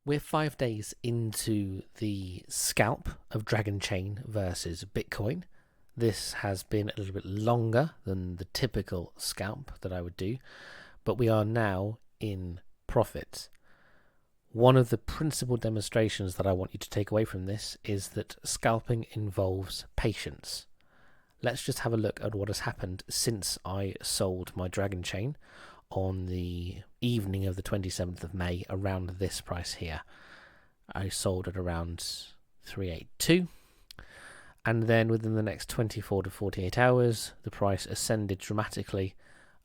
We're 5 days into the scalp of Dragon Chain versus Bitcoin. This has been a little bit longer than the typical scalp that I would do, but we are now in profit. One of the principal demonstrations that I want you to take away from this is that scalping involves patience. Let's just have a look at what has happened since I sold my Dragon Chain on the evening of the 27th of May around this price here. I sold at around 382, and then within the next 24 to 48 hours the price ascended dramatically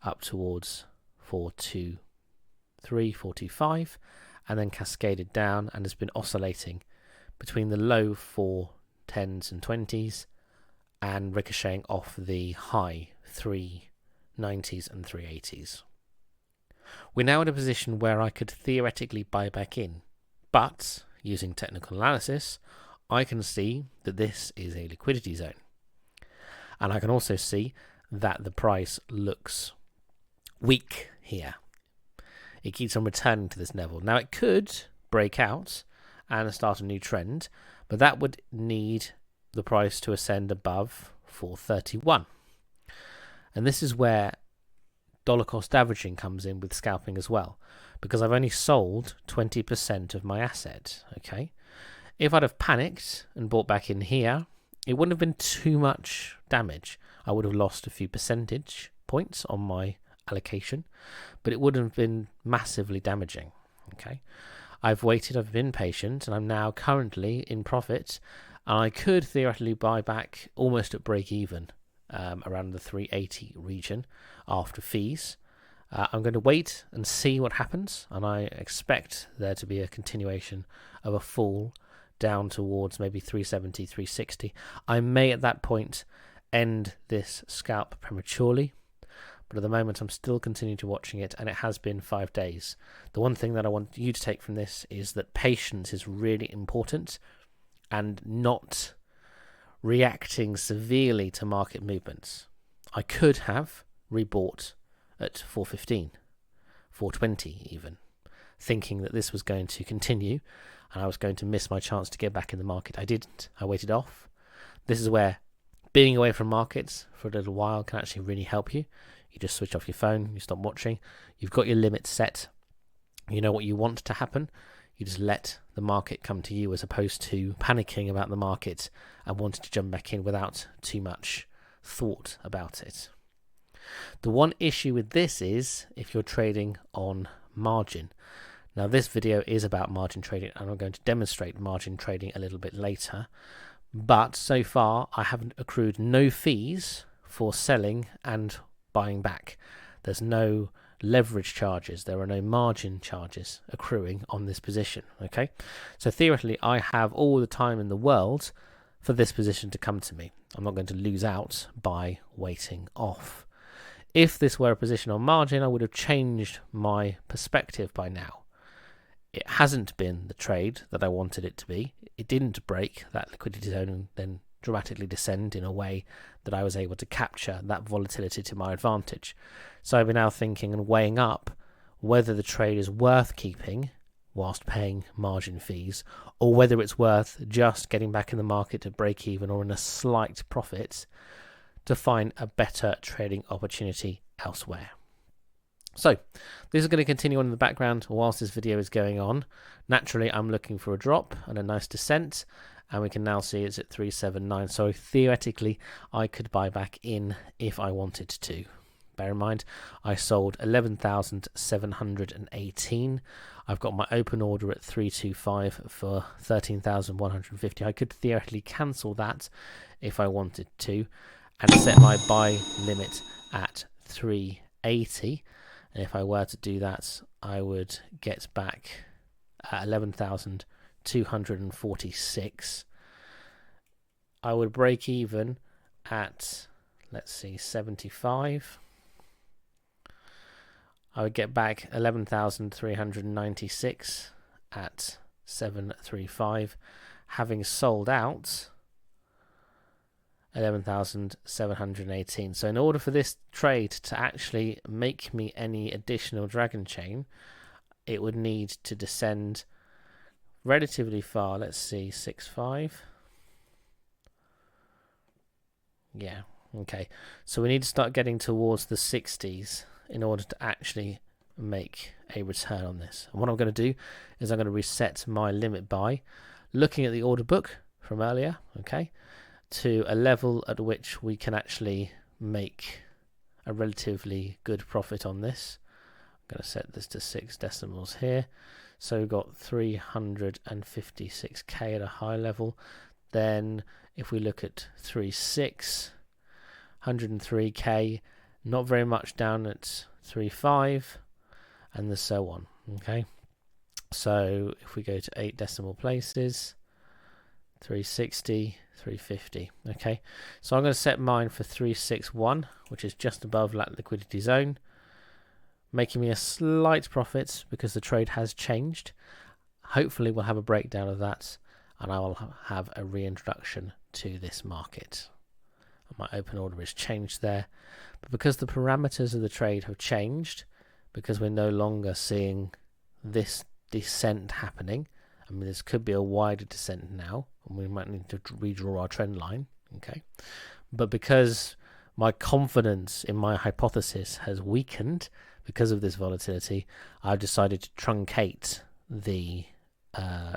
up towards 423, 425, and then cascaded down and has been oscillating between the low 410s and 20s and ricocheting off the high 390s and 380s. We're now in a position where I could theoretically buy back in, but using technical analysis, I can see that this is a liquidity zone. And I can also see that the price looks weak here. It keeps on returning to this level. Now, it could break out and start a new trend, but that would need the price to ascend above 431. And this is where dollar cost averaging comes in with scalping as well, because I've only sold 20% of my asset. Okay, if I'd have panicked and bought back in here, it wouldn't have been too much damage. I would have lost a few percentage points on my allocation, but it wouldn't have been massively damaging. Okay, I've waited, I've been patient, and I'm now currently in profit, and I could theoretically buy back almost at break even, around the 380 region after fees. I'm going to wait and see what happens, and I expect there to be a continuation of a fall down towards maybe 370, 360. I may at that point end this scalp prematurely, but at the moment I'm still continuing to watching it, and it has been 5 days. The one thing that I want you to take from this is that patience is really important, and not reacting severely to market movements. I could have rebought at 415, 420 even, thinking that this was going to continue and I was going to miss my chance to get back in the market. I didn't. I waited off. This is where being away from markets for a little while can actually really help you. You just switch off your phone, you stop watching, you've got your limits set, you know what you want to happen. You just let the market come to you, as opposed to panicking about the market and wanting to jump back in without too much thought about it. The one issue with this is if you're trading on margin. Now, this video is about margin trading, and I'm going to demonstrate margin trading a little bit later. But so far, I haven't accrued no fees for selling and buying back. There's no leverage charges, there are no margin charges accruing on this position. Okay, so theoretically I have all the time in the world for this position to come to me. I'm not going to lose out by waiting off. If this were a position on margin, I would have changed my perspective by now. It hasn't been the trade that I wanted it to be. It didn't break that liquidity zone and then dramatically descend in a way that I was able to capture that volatility to my advantage. So I've been now thinking and weighing up whether the trade is worth keeping whilst paying margin fees, or whether it's worth just getting back in the market to break even or in a slight profit to find a better trading opportunity elsewhere. So this is going to continue on in the background whilst this video is going on. Naturally, I'm looking for a drop and a nice descent, and we can now see it's at 379. So theoretically, I could buy back in if I wanted to. Bear in mind, I sold 11,718. I've got my open order at 325 for 13,150. I could theoretically cancel that if I wanted to and set my buy limit at 380. And if I were to do that, I would get back 11,246. I would break even at, let's see, 75. I would get back 11,396 at 735, having sold out 11,718. So in order for this trade to actually make me any additional Dragon Chain, it would need to descend relatively far. Let's see, 6.5. Yeah, okay. So we need to start getting towards the 60s in order to actually make a return on this. And what I'm going to do is I'm going to reset my limit buy, looking at the order book from earlier, okay, to a level at which we can actually make a relatively good profit on this. I'm going to set this to 6 decimals here. So we've got 356k at a high level. Then if we look at 3.6, 103k, not very much down at 3.5, and so on. Okay, so if we go to 8 decimal places, 360, 350. Okay, so I'm going to set mine for 361, which is just above that liquidity zone, making me a slight profit because the trade has changed. Hopefully we'll have a breakdown of that and I will have a reintroduction to this market. My open order is changed there, but because the parameters of the trade have changed, because we're no longer seeing this descent happening, I mean this could be a wider descent now and we might need to redraw our trend line, okay, but because my confidence in my hypothesis has weakened because of this volatility, I've decided to truncate the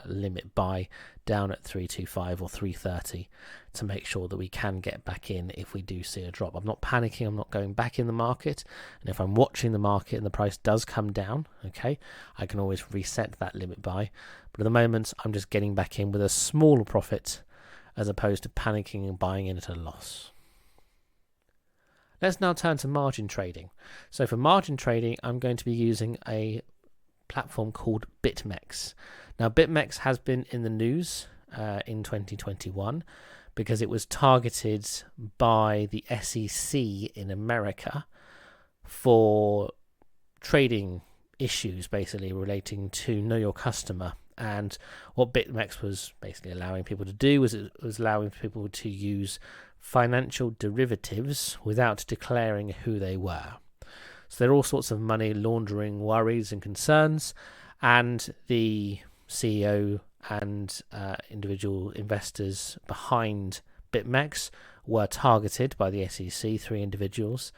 limit buy down at 325 or 330 to make sure that we can get back in if we do see a drop. I'm not panicking, I'm not going back in the market, and if I'm watching the market and the price does come down, okay, I can always reset that limit buy, but at the moment I'm just getting back in with a smaller profit as opposed to panicking and buying in at a loss. Let's now turn to margin trading. So for margin trading, I'm going to be using a platform called BitMEX. Now, BitMEX has been in the news in 2021 because it was targeted by the SEC in America for trading issues, basically relating to know your customer. And what BitMEX was basically allowing people to do was it was allowing people to use financial derivatives without declaring who they were. So there are all sorts of money laundering worries and concerns, and the CEO and individual investors behind BitMEX were targeted by the SEC, 3 individuals,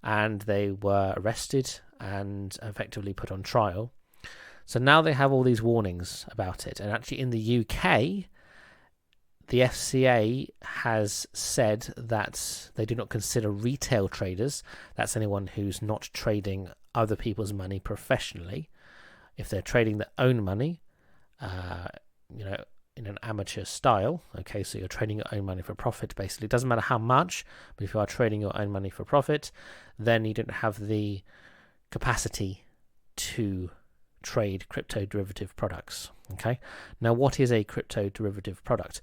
and they were arrested and effectively put on trial. So now they have all these warnings about it, and actually in the UK, the FCA has said that they do not consider retail traders, that's anyone who's not trading other people's money professionally. If they're trading their own money, in an amateur style, okay, so you're trading your own money for profit, basically. It doesn't matter how much, but if you are trading your own money for profit, then you don't have the capacity to trade crypto derivative products, okay? Now, what is a crypto derivative product?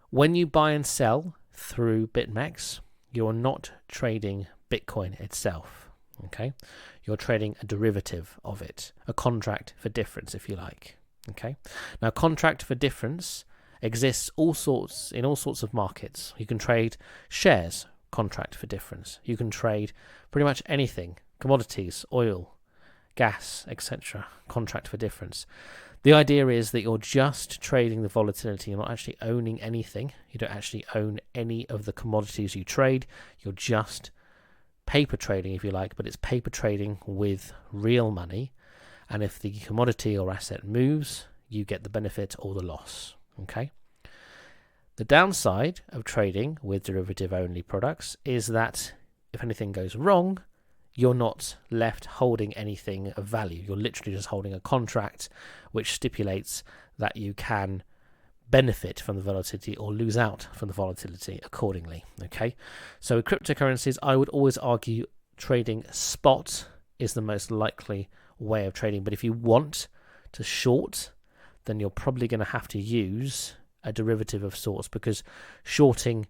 When you buy and sell through BitMEX, you're not trading Bitcoin itself, okay? You're trading a derivative of it, a contract for difference, if you like, okay? Now, contract for difference exists in all sorts of markets. You can trade shares, contract for difference. You can trade pretty much anything, commodities, oil, gas, etc., contract for difference. The idea is that you're just trading the volatility. You're not actually owning anything. You don't actually own any of the commodities you trade. You're just paper trading, if you like, but it's paper trading with real money. And if the commodity or asset moves, you get the benefit or the loss. Okay. The downside of trading with derivative-only products is that if anything goes wrong, you're not left holding anything of value. You're literally just holding a contract which stipulates that you can benefit from the volatility or lose out from the volatility accordingly. Okay, so with cryptocurrencies, I would always argue trading spot is the most likely way of trading. But if you want to short, then you're probably going to have to use a derivative of sorts, because shorting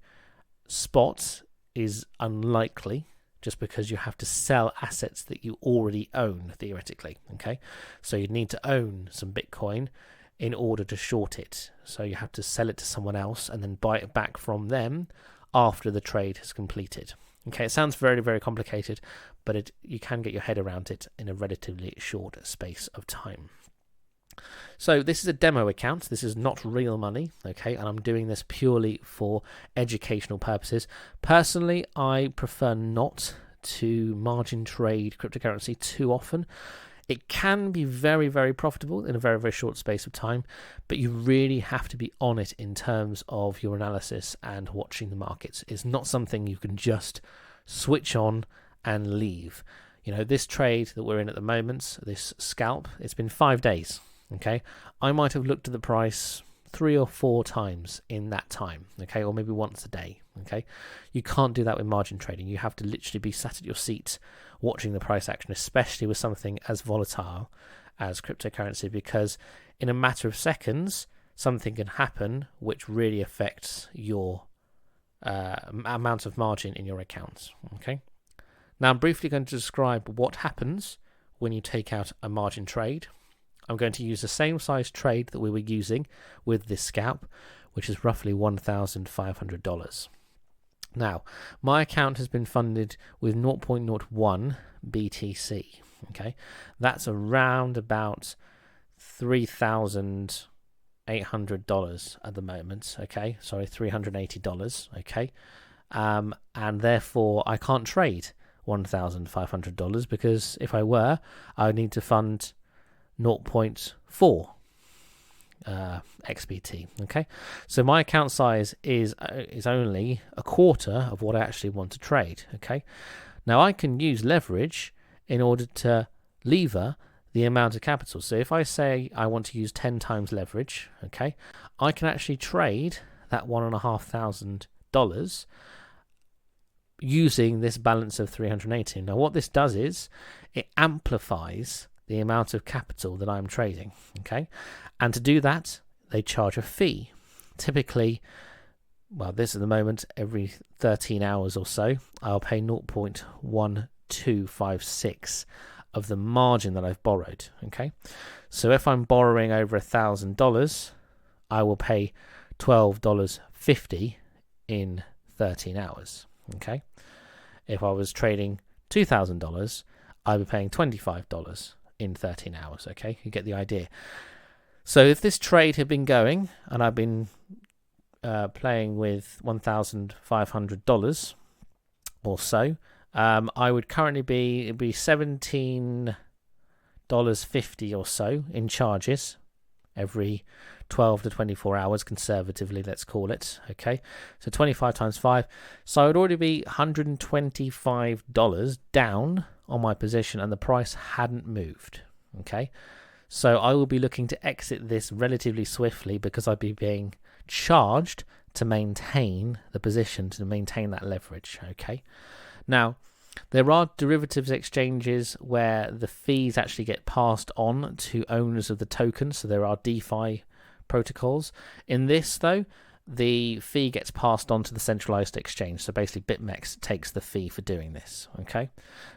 spot is unlikely, just because you have to sell assets that you already own, theoretically, okay? So you'd need to own some Bitcoin in order to short it. So you have to sell it to someone else and then buy it back from them after the trade has completed. Okay, it sounds very, very complicated, but you can get your head around it in a relatively short space of time. So this is a demo account. This is not real money, okay? And I'm doing this purely for educational purposes. Personally, I prefer not to margin trade cryptocurrency too often. It can be very, very profitable in a very, very short space of time, but you really have to be on it in terms of your analysis and watching the markets. It's not something you can just switch on and leave. You know, this trade that we're in at the moment, this scalp, it's been 5 days, okay? I might have looked at the price 3 or 4 times in that time, okay? Or maybe once a day, okay? You can't do that with margin trading. You have to literally be sat at your seat watching the price action, especially with something as volatile as cryptocurrency, because in a matter of seconds, something can happen which really affects your amount of margin in your accounts, okay? Now I'm briefly going to describe what happens when you take out a margin trade. I'm going to use the same size trade that we were using with this scalp, which is roughly $1,500. Now, my account has been funded with 0.01 BTC, okay? That's around about $3,800 at the moment, okay? Sorry, $380, okay? And therefore, I can't trade $1,500 because if I were, I would need to fund 0.4 XBT, okay? So my account size is only a quarter of what I actually want to trade, okay? Now I can use leverage in order to lever the amount of capital. So if I say I want to use 10 times leverage, okay, I can actually trade that $1,500 using this balance of 380. Now what this does is it amplifies the amount of capital that I'm trading, okay? And to do that, they charge a fee. Typically, well, this at the moment, every 13 hours or so, I'll pay 0.1256 of the margin that I've borrowed, okay? So if I'm borrowing over $1,000, I will pay $12.50 in 13 hours, okay? If I was trading $2,000, I'd be paying $25 in 13 hours, okay? You get the idea. So if this trade had been going and I've been playing with $1,500 or so, I would currently be $17.50 or so in charges every 12 to 24 hours, conservatively, let's call it, okay? So 25 times 5. So I would already be $125 down on my position and the price hadn't moved, okay? So I will be looking to exit this relatively swiftly because I'd be being charged to maintain the position, to maintain that leverage, okay? Now, there are derivatives exchanges where the fees actually get passed on to owners of the token, so there are DeFi protocols. In this, though, the fee gets passed on to the centralized exchange, so basically BitMEX takes the fee for doing this, okay?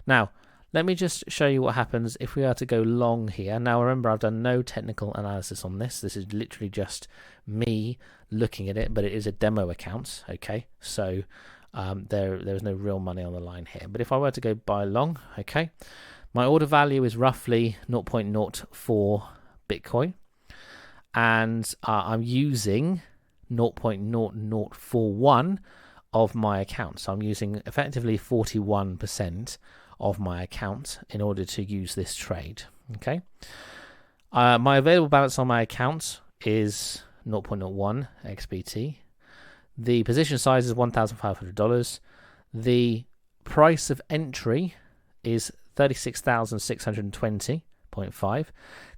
Now, let me just show you what happens if we are to go long here. Now, remember, I've done no technical analysis on this. This is literally just me looking at it, but it is a demo account, okay? So there's no real money on the line here. But if I were to go buy long, okay, my order value is roughly 0.04 Bitcoin, and I'm using 0.0041 of my account. So I'm using effectively 41% of my account in order to use this trade, okay? My available balance on my account is 0.01 XBT. The position size is $1,500. The price of entry is 36,620.5.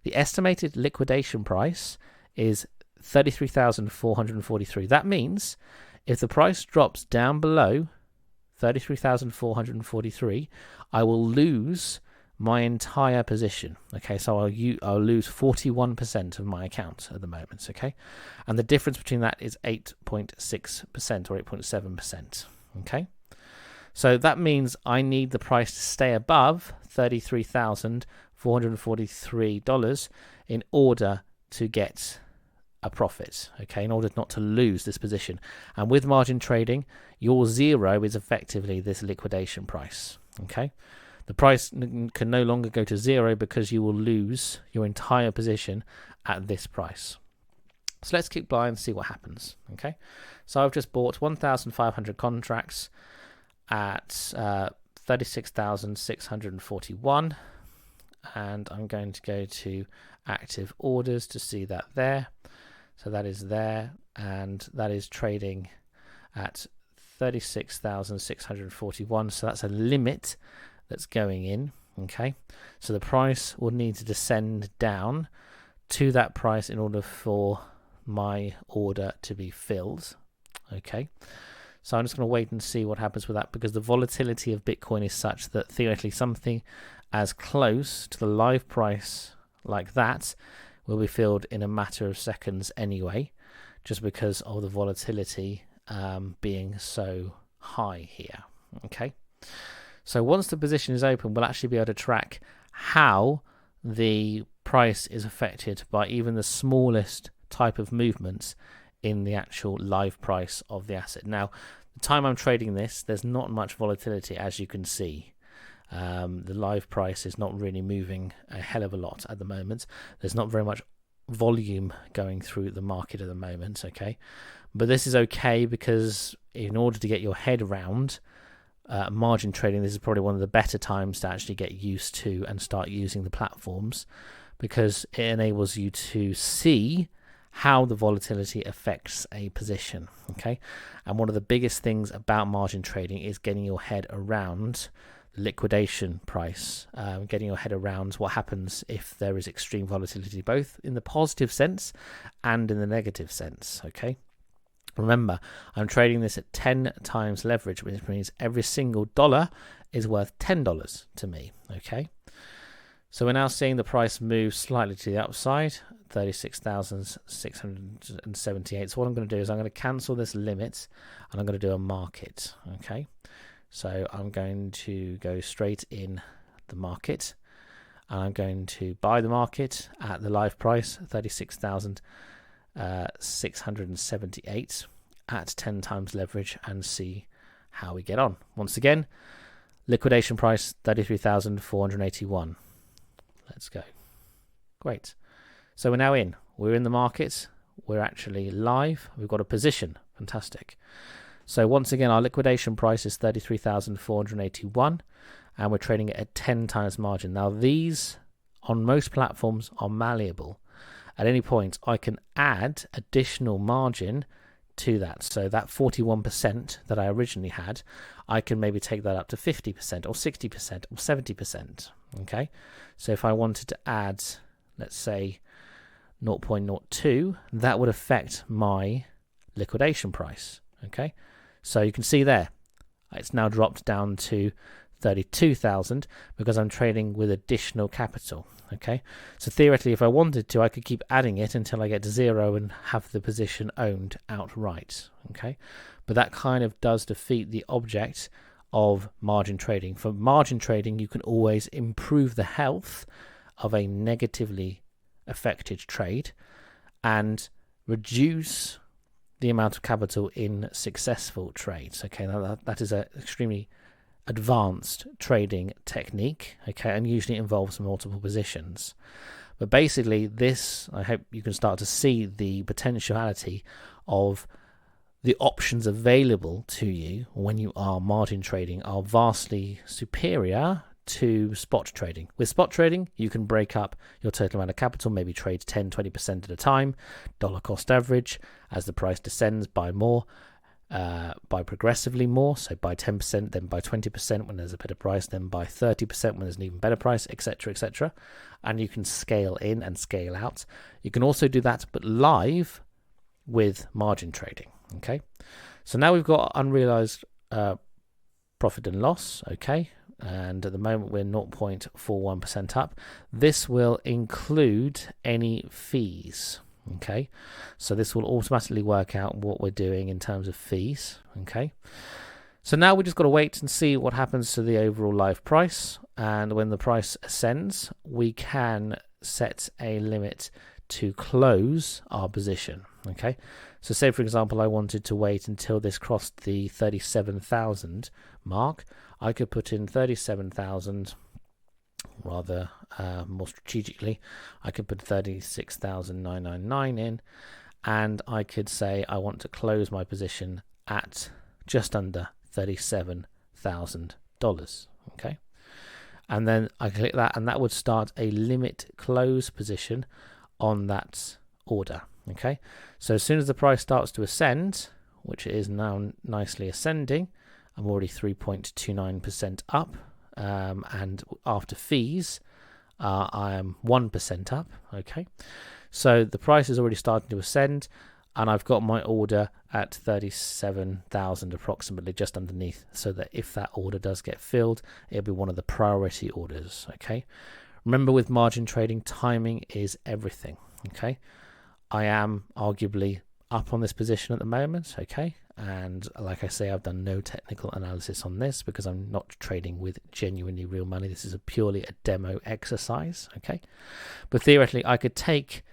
The estimated liquidation price is 33,443. That means if the price drops down below 33,443, I will lose my entire position. Okay, so I'll lose 41% of my account at the moment. Okay, and the difference between that is 8.6% or 8.7%. Okay, so that means I need the price to stay above $33,443 in order to get a profit, okay, in order not to lose this position. And with margin trading, your zero is effectively this liquidation price, okay? The price can no longer go to zero because you will lose your entire position at this price. So let's keep buying and see what happens. Okay, so I've just bought 1,500 contracts at 36,641, and I'm going to go to active orders to see that there. So that is there, and that is trading at 36,641. So that's a limit that's going in. Okay, so the price will need to descend down to that price in order for my order to be filled. Okay, so I'm just going to wait and see what happens with that, because the volatility of Bitcoin is such that theoretically something as close to the live price like that will be filled in a matter of seconds anyway, just because of the volatility being so high here. Okay, so once the position is open, we'll actually be able to track how the price is affected by even the smallest type of movements in the actual live price of the asset. Now, the time I'm trading this, there's not much volatility, as you can see. The live price is not really moving a hell of a lot at the moment. There's not very much volume going through the market at the moment. Okay, but this is okay, because in order to get your head around margin trading, this is probably one of the better times to actually get used to and start using the platforms, because it enables you to see how the volatility affects a position. Okay, and one of the biggest things about margin trading is getting your head around liquidation price, getting your head around what happens if there is extreme volatility, both in the positive sense and in the negative sense. Okay, remember, I'm trading this at 10 times leverage, which means every single dollar is worth $10 to me. Okay, so we're now seeing the price move slightly to the upside, 36,678. So what I'm going to do is I'm going to cancel this limit and I'm going to do a market. Okay, so I'm going to go straight in the market, and I'm going to buy the market at the live price, 36,678 at 10 times leverage, and see how we get on. Once again, liquidation price 33,481. Let's go. Great. So we're now in. We're in the market. We're actually live. We've got a position. Fantastic. So once again, our liquidation price is 33,481, and we're trading it at 10 times margin. Now, these on most platforms are malleable. At any point, I can add additional margin to that. So that 41% that I originally had, I can maybe take that up to 50% or 60% or 70%. Okay, so if I wanted to add, let's say 0.02, that would affect my liquidation price. Okay, so you can see there, it's now dropped down to 32,000 because I'm trading with additional capital. Okay, so theoretically, if I wanted to, I could keep adding it until I get to zero and have the position owned outright. Okay, but that kind of does defeat the object of margin trading. For margin trading, you can always improve the health of a negatively affected trade and reduce the amount of capital in successful trades. Okay, now that is an extremely advanced trading technique, okay, and usually involves multiple positions. But basically this, I hope you can start to see the potentiality of the options available to you when you are margin trading are vastly superior to spot trading. With spot trading, you can break up your total amount of capital, maybe trade 10-20% at a time, dollar cost average. As the price descends, buy more, buy progressively more, so buy 10%, then buy 20% when there's a better price, then buy 30% when there's an even better price, etc., etc. And you can scale in and scale out. You can also do that, but live with margin trading. Okay, so now we've got unrealized profit and loss. Okay, and at the moment we're 0.41% up. This will include any fees. Okay, so this will automatically work out what we're doing in terms of fees. Okay, so now we just got to wait and see what happens to the overall live price, and when the price ascends, we can set a limit to close our position. Okay, so say for example I wanted to wait until this crossed the 37,000 mark. I could put in 37,000 rather more strategically, I could put 36,999 in, and I could say I want to close my position at just under $37,000. Okay, and then I click that, and that would start a limit close position on that order. Okay, so as soon as the price starts to ascend, which it is now nicely ascending, I'm already 3.29% up, and after fees, I am 1% up. Okay, so the price is already starting to ascend, and I've got my order at 37,000 approximately, just underneath, so that if that order does get filled, it'll be one of the priority orders. Okay, remember, with margin trading, timing is everything. Okay, I am arguably up on this position at the moment. Okay, and like I say, I've done no technical analysis on this because I'm not trading with genuinely real money. This is purely a demo exercise. Okay, but theoretically I could take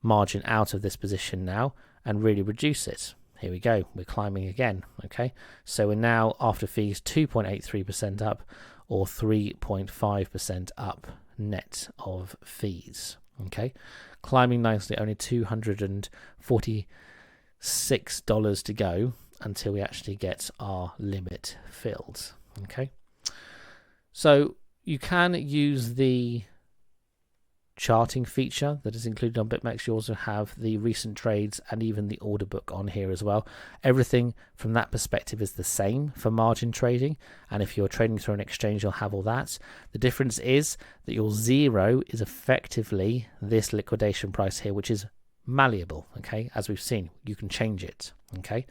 margin out of this position now and really reduce it. Here we go, we're climbing again. Okay, so we're now, after fees, 2.83% up, or 3.5% up net of fees. Okay, climbing nicely, only $246 to go until we actually get our limit filled. Okay, so you can use the charting feature that is included on BitMEX. You also have the recent trades and even the order book on here as well. Everything from that perspective is the same for margin trading, and if you're trading through an exchange, you'll have all that. The difference is that your zero is effectively this liquidation price here, which is malleable. Okay, as we've seen, you can change it. Okay,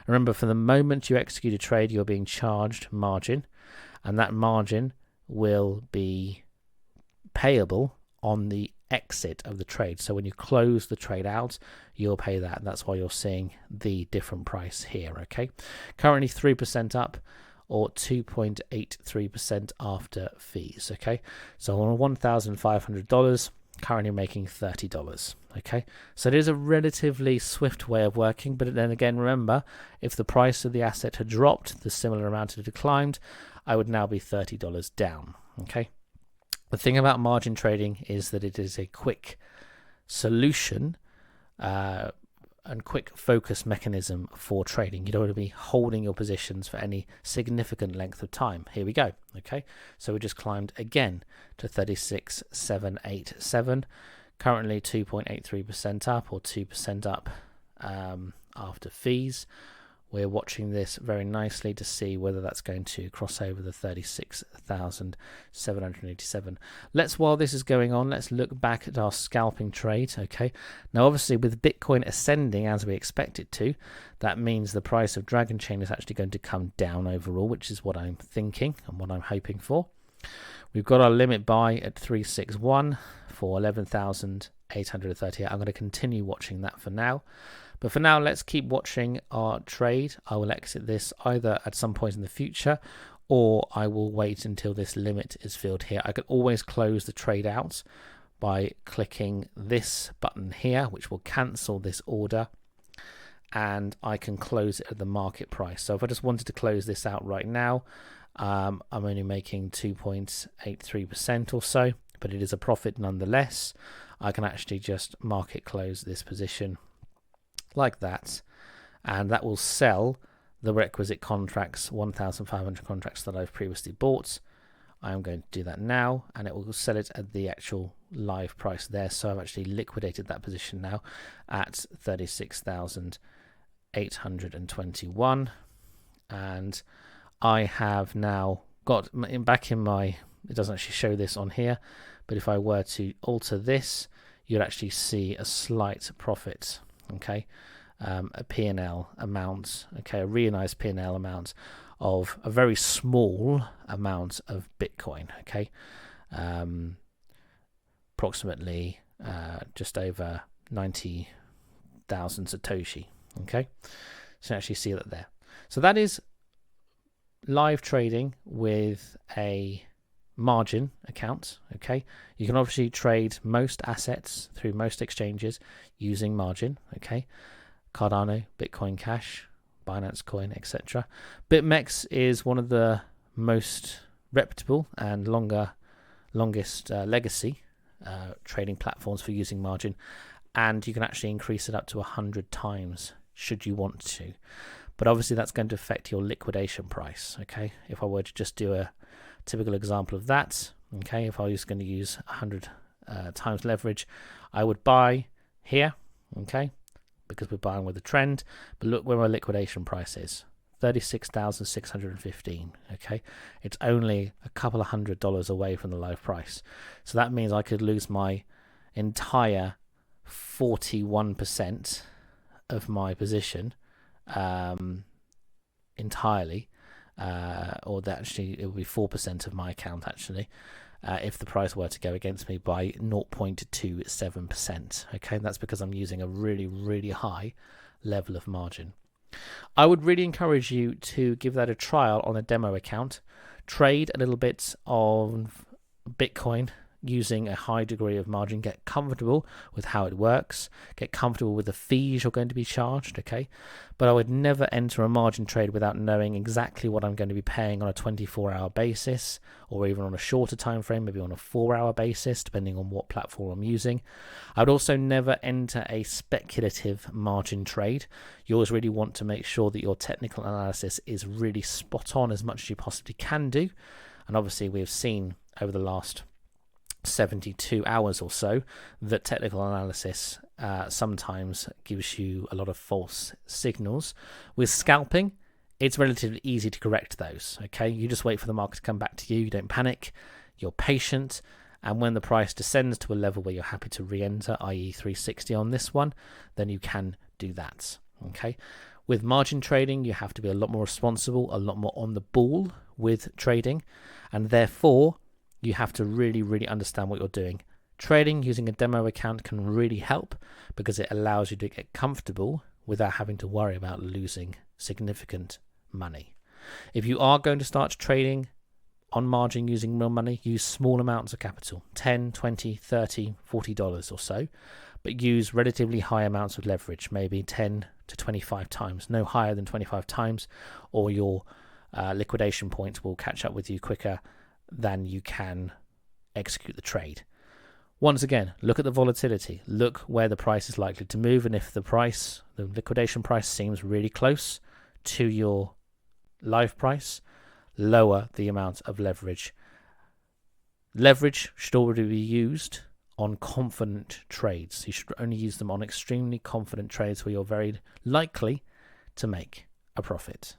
remember, for the moment you execute a trade, you're being charged margin, and that margin will be payable on the exit of the trade. So when you close the trade out, you'll pay that, and that's why you're seeing the different price here. Okay, currently 3% up, or 2.83% after fees. Okay, so on $1,500, currently making $30. Okay, so it is a relatively swift way of working, but then again, remember, if the price of the asset had dropped the similar amount it had climbed, I would now be $30 down. Okay, the thing about margin trading is that it is a quick solution and quick focus mechanism for trading. You don't want to be holding your positions for any significant length of time. Here we go. Okay, so we just climbed again to 36,787, currently 2.83% up, or 2% up after fees. We're watching this very nicely to see whether that's going to cross over the 36,787. While this is going on, let's look back at our scalping trade. Okay, now obviously with Bitcoin ascending as we expect it to, that means the price of Dragon Chain is actually going to come down overall, which is what I'm thinking and what I'm hoping for. We've got our limit buy at 361 for 11,838. I'm going to continue watching that for now. But for now, let's keep watching our trade. I will exit this either at some point in the future, or I will wait until this limit is filled here. I could always close the trade out by clicking this button here, which will cancel this order, and I can close it at the market price. So if I just wanted to close this out right now, I'm only making 2.83% or so, but it is a profit nonetheless. I can actually just market close this position like that, and that will sell the requisite contracts, 1,500 contracts that I've previously bought. I am going to do that now, and it will sell it at the actual live price there. So I've actually liquidated that position now at 36,821, and I have now got back in my, it doesn't actually show this on here, but if I were to alter this, you'd actually see a slight profit. Okay, a P&L amount, okay, a realized P&L amount of a very small amount of Bitcoin. Okay, approximately just over 90,000 Satoshi. Okay, so you actually see that there. So that is live trading with a margin account. Okay, you can obviously trade most assets through most exchanges using margin. Okay, Cardano, Bitcoin Cash, Binance Coin, etc. BitMEX is one of the most reputable and longer longest legacy trading platforms for using margin, and you can actually increase it up to 100 times should you want to. But obviously that's going to affect your liquidation price. Okay, if I were to just do a typical example of that, okay, if I was going to use 100 times leverage, I would buy here, okay, because we're buying with a trend, but look where my liquidation price is, 36,615. okay, it's only a couple of $100 away from the live price. So that means I could lose my entire 41% of my position entirely, or that actually it would be 4% of my account actually, if the price were to go against me by 0.27%. okay, that's because I'm using a really high level of margin. I would really encourage you to give that a trial on a demo account. Trade a little bit of Bitcoin using a high degree of margin. Get comfortable with how it works. Get comfortable with the fees you're going to be charged, okay? But I would never enter a margin trade without knowing exactly what I'm going to be paying on a 24-hour basis, or even on a shorter time frame, maybe on a 4-hour basis, depending on what platform I'm using. I would also never enter a speculative margin trade. You always really want to make sure that your technical analysis is really spot on as much as you possibly can do. And obviously we've seen over the last 72 hours or so that technical analysis sometimes gives you a lot of false signals. With scalping, it's relatively easy to correct those. Okay, you just wait for the market to come back to you. You don't panic, you're patient, and when the price descends to a level where you're happy to re-enter, i.e. 360 on this one, then you can do that. Okay, with margin trading, you have to be a lot more responsible, a lot more on the ball with trading, and therefore you have to really understand what you're doing. Trading using a demo account can really help because it allows you to get comfortable without having to worry about losing significant money. If you are going to start trading on margin using real money, use small amounts of capital, $10, $20, $30, $40 or so, but use relatively high amounts of leverage, maybe 10 to 25 times, no higher than 25 times, or your liquidation points will catch up with you quicker than you can execute the trade. Once again, look at the volatility, look where the price is likely to move, and if the liquidation price seems really close to your live price, lower the amount of leverage. Leverage should already be used on confident trades. You should only use them on extremely confident trades where you're very likely to make a profit.